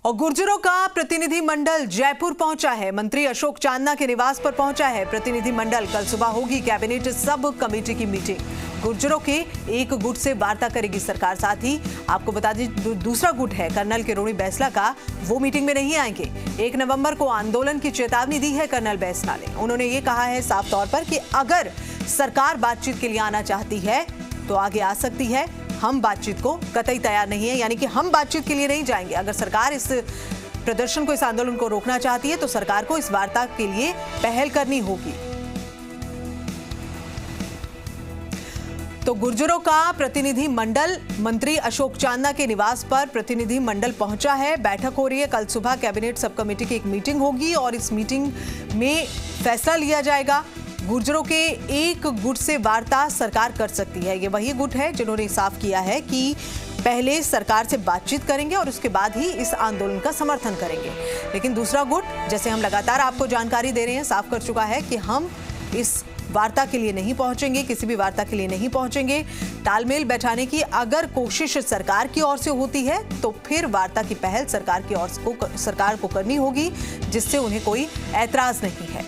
और गुर्जरों का प्रतिनिधि मंडल जयपुर पहुंचा है। मंत्री अशोक चांदना के निवास पर पहुंचा है प्रतिनिधि मंडल। कल सुबह होगी कैबिनेट सब कमेटी की मीटिंग। गुर्जरों के एक गुट से वार्ता करेगी सरकार। साथ ही आपको बता दें दूसरा गुट है कर्नल किरोड़ी बैंसला का, वो मीटिंग में नहीं आएंगे। 1 नवंबर को आंदोलन की चेतावनी दी है कर्नल बैंसला ने। उन्होंने ये कहा है साफ तौर पर कि अगर सरकार बातचीत के लिए आना चाहती है तो आगे आ सकती है। हम बातचीत को कतई तैयार नहीं है, यानी कि हम बातचीत के लिए नहीं जाएंगे। अगर सरकार इस प्रदर्शन को, इस आंदोलन को रोकना चाहती है तो सरकार को इस वार्ता के लिए पहल करनी होगी। तो गुर्जरों का प्रतिनिधि मंडल मंत्री अशोक चांदना के निवास पर प्रतिनिधि मंडल पहुंचा है। बैठक हो रही है। कल सुबह कैबिनेट सब कमेटी की एक मीटिंग होगी और इस मीटिंग में फैसला लिया जाएगा। गुर्जरों के एक गुट से वार्ता सरकार कर सकती है। ये वही गुट है जिन्होंने साफ किया है कि पहले सरकार से बातचीत करेंगे और उसके बाद ही इस आंदोलन का समर्थन करेंगे। लेकिन दूसरा गुट, जैसे हम लगातार आपको जानकारी दे रहे हैं, साफ कर चुका है कि हम इस वार्ता के लिए नहीं पहुंचेंगे, किसी भी वार्ता के लिए नहीं पहुंचेंगे। तालमेल बैठाने की अगर कोशिश सरकार की ओर से होती है तो फिर वार्ता की पहल सरकार को करनी होगी, जिससे उन्हें कोई ऐतराज नहीं है।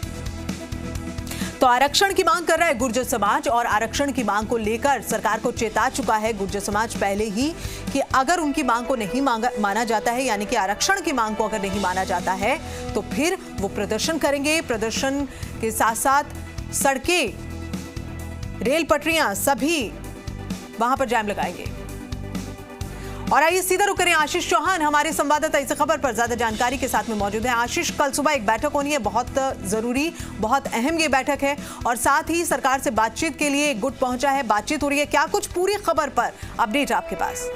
तो आरक्षण की मांग कर रहा है गुर्जर समाज और आरक्षण की मांग को लेकर सरकार को चेता चुका है गुर्जर समाज पहले ही कि अगर उनकी मांग को नहीं माना जाता है, यानी कि आरक्षण की मांग को अगर नहीं माना जाता है तो फिर वो प्रदर्शन करेंगे। प्रदर्शन के साथ साथ सड़कें, रेल पटरियां सभी वहां पर जाम लगाएंगे। और आइए सीधा रुक करें, आशीष चौहान हमारे संवाददाता इस खबर पर ज्यादा जानकारी के साथ में मौजूद है। आशीष, कल सुबह एक बैठक होनी है, बहुत जरूरी, बहुत अहम ये बैठक है और साथ ही सरकार से बातचीत के लिए एक गुट पहुंचा है, बातचीत हो रही है। क्या कुछ पूरी खबर पर अपडेट आपके पास?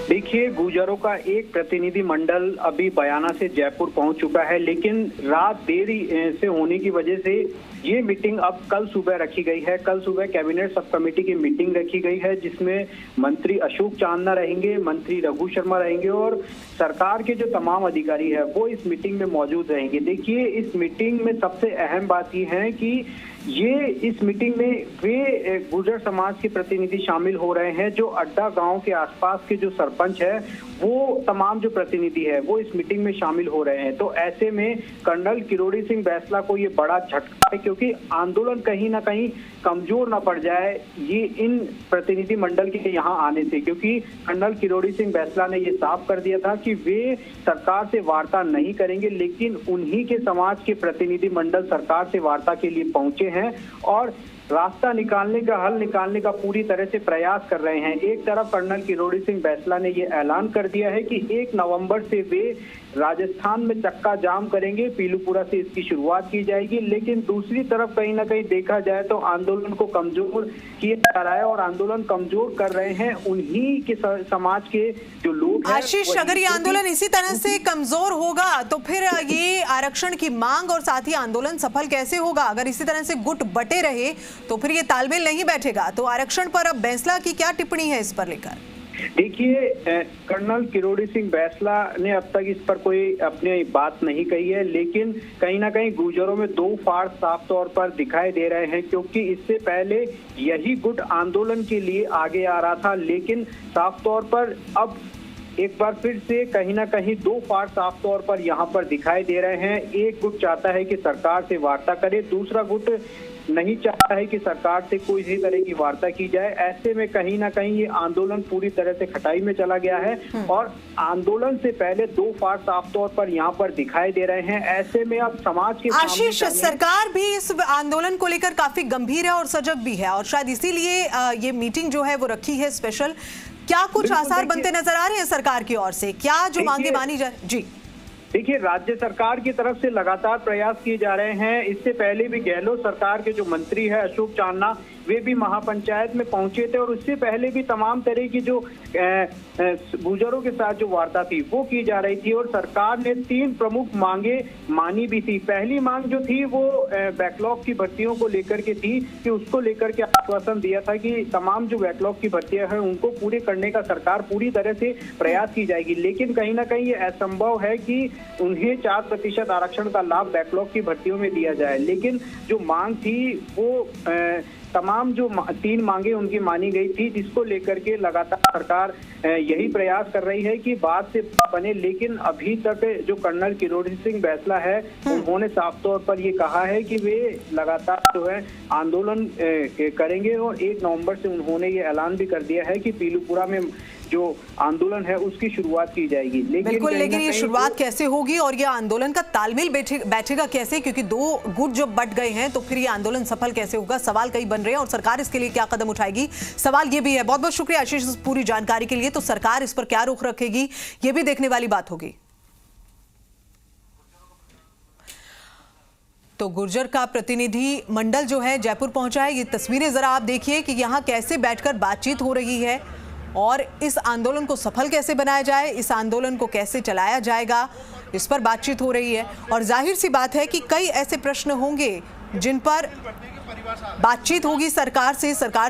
देखिए, गुर्जरों का एक प्रतिनिधि मंडल अभी बयाना से जयपुर पहुंच चुका है, लेकिन रात देरी से होने की वजह से ये मीटिंग अब कल सुबह रखी गई है। कल सुबह कैबिनेट सब कमेटी की मीटिंग रखी गई है, जिसमें मंत्री अशोक चांदना रहेंगे, मंत्री रघु शर्मा रहेंगे और सरकार के जो तमाम अधिकारी है वो इस मीटिंग में मौजूद रहेंगे। देखिए, इस मीटिंग में सबसे अहम बात ये है कि इस मीटिंग में वे गुर्जर समाज के प्रतिनिधि शामिल हो रहे हैं। जो अड्डा गांव के आसपास के जो सरपंच है, वो तमाम जो प्रतिनिधि है वो इस मीटिंग में शामिल हो रहे हैं। तो ऐसे में कर्नल किरोड़ी सिंह बैंसला को ये बड़ा झटका है, क्योंकि आंदोलन कहीं ना कहीं कमजोर ना पड़ जाए ये इन प्रतिनिधि मंडल के यहाँ आने से, क्योंकि कर्नल किरोड़ी सिंह बैंसला ने ये साफ कर दिया था कि वे सरकार से वार्ता नहीं करेंगे, लेकिन उन्हीं के समाज के प्रतिनिधि मंडल सरकार से वार्ता के लिए पहुंचे हैं और रास्ता निकालने का, हल निकालने का पूरी तरह से प्रयास कर रहे हैं। एक तरफ कर्नल किरोड़ी सिंह बैंसला ने ये ऐलान कर दिया है कि 1 नवंबर से वे राजस्थान में चक्का जाम करेंगे, पीलूपुरा से इसकी शुरुआत की जाएगी। लेकिन दूसरी तरफ कहीं ना कहीं देखा जाए तो आंदोलन को कमजोर किया जा रहा है और आंदोलन कमजोर कर रहे हैं उन्हीं के समाज के जो लोग हैं। आशीष, अगर ये आंदोलन इसी तरह से कमजोर होगा तो फिर ये आरक्षण की मांग और साथ ही आंदोलन सफल कैसे होगा? अगर इसी तरह से गुट बटे रहे तो फिर ये तालमेल नहीं बैठेगा। तो आरक्षण पर अब बैंसला की क्या टिप्पणी है इस पर लेकर? देखिए, कर्नल किरोड़ी सिंह बैंसला ने अब तक इस पर कोई अपनी बात नहीं कही है, लेकिन कहीं ना कहीं गुर्जरों में दो फाड़ साफ तौर पर दिखाई दे रहे हैं, क्योंकि इससे पहले यही गुट आंदोलन के लिए आगे आ रहा था, लेकिन साफ तौर पर अब एक बार फिर से कहीं ना कहीं दो फाड़ साफ तौर पर यहाँ पर दिखाई दे रहे हैं। एक गुट चाहता है कि सरकार से वार्ता करे, दूसरा गुट नहीं चाहता है कि सरकार से कोई भी तरह की वार्ता की जाए। ऐसे में कहीं ना कहीं ये आंदोलन पूरी तरह से खटाई में चला गया है और आंदोलन से पहले दो फाड़ साफ तौर पर यहाँ पर दिखाई दे रहे हैं। ऐसे में अब समाज के आशीष, सरकार भी इस आंदोलन को लेकर काफी गंभीर है और सजग भी है और शायद इसीलिए ये मीटिंग जो है वो रखी है स्पेशल। क्या कुछ आसार बनते नजर आ रहे हैं सरकार की ओर से? क्या जो मांगे मानी जा? जी देखिए, राज्य सरकार की तरफ से लगातार प्रयास किए जा रहे हैं। इससे पहले भी गहलोत सरकार के जो मंत्री है अशोक चांदना, वे भी महापंचायत में पहुंचे थे और उससे पहले भी तमाम तरह की जो गुर्जरों के साथ जो वार्ता थी वो की जा रही थी और सरकार ने 3 प्रमुख मांगे मानी भी थी। पहली मांग जो थी वो बैकलॉग की भर्तियों को लेकर के थी कि उसको लेकर के आश्वासन दिया था कि तमाम जो बैकलॉग की भर्तियां हैं उनको पूरे करने का सरकार पूरी तरह से प्रयास की जाएगी। लेकिन कहीं ना कहीं ये असंभव है कि उन्हें 4% आरक्षण का लाभ बैकलॉग की भर्तियों में दिया जाए। लेकिन जो मांग थी वो तमाम जो 3 मांगे उनकी मानी गई थी, जिसको लेकर के लगातार सरकार यही प्रयास कर रही है कि बात से बने। लेकिन अभी तक जो कर्नल किरोड़ी सिंह बैंसला है, उन्होंने साफ तौर पर ये कहा है कि वे लगातार जो है आंदोलन करेंगे और 1 नवंबर से उन्होंने ये ऐलान भी कर दिया है कि पीलूपुरा में जो आंदोलन है उसकी शुरुआत की जाएगी। बिल्कुल, लेकिन ये शुरुआत कैसे होगी और ये आंदोलन का तालमेल बैठेगा कैसे, क्योंकि 2 गुट जब बट गए हैं तो फिर ये आंदोलन सफल कैसे होगा, सवाल कई बन रहे हैं और सरकार इसके लिए क्या कदम उठाएगी, सवाल ये भी है। बहुत बहुत शुक्रिया आशीष इस पूरी जानकारी के लिए। तो सरकार इस पर क्या रुख रखेगी, ये भी देखने वाली बात होगी। तो गुर्जर का प्रतिनिधि मंडल जो है जयपुर पहुंचा है। ये तस्वीरें जरा आप देखिए कि यहाँ कैसे बैठकर बातचीत हो रही है और इस आंदोलन को सफल कैसे बनाया जाए, इस आंदोलन को कैसे चलाया जाएगा, इस पर बातचीत हो रही है। और जाहिर सी बात है कि कई ऐसे प्रश्न होंगे जिन पर बातचीत होगी सरकार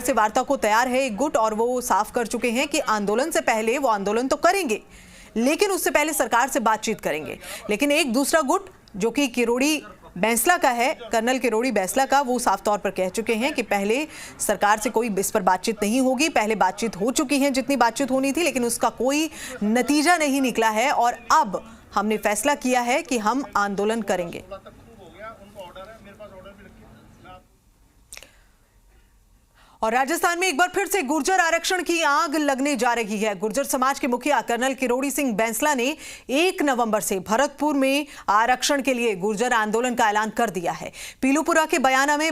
से वार्ता को तैयार है एक गुट, और वो साफ कर चुके हैं कि आंदोलन से पहले वो आंदोलन तो करेंगे, लेकिन उससे पहले सरकार से बातचीत करेंगे। लेकिन एक दूसरा गुट जो कि किरोड़ी बैंसला का है, कर्नल किरोड़ी बैंसला का, वो साफ तौर पर कह चुके हैं कि पहले सरकार से कोई इस पर बातचीत नहीं होगी। पहले बातचीत हो चुकी है जितनी बातचीत होनी थी, लेकिन उसका कोई नतीजा नहीं निकला है और अब हमने फैसला किया है कि हम आंदोलन करेंगे। और राजस्थान में एक बार फिर से गुर्जर आरक्षण की आग लगने जा रही है। गुर्जर समाज के मुखिया कर्नल किरोड़ी सिंह बैंसला ने 1 नवंबर से भरतपुर में आरक्षण के लिए गुर्जर आंदोलन का ऐलान कर दिया है। पीलूपुरा के बयाना में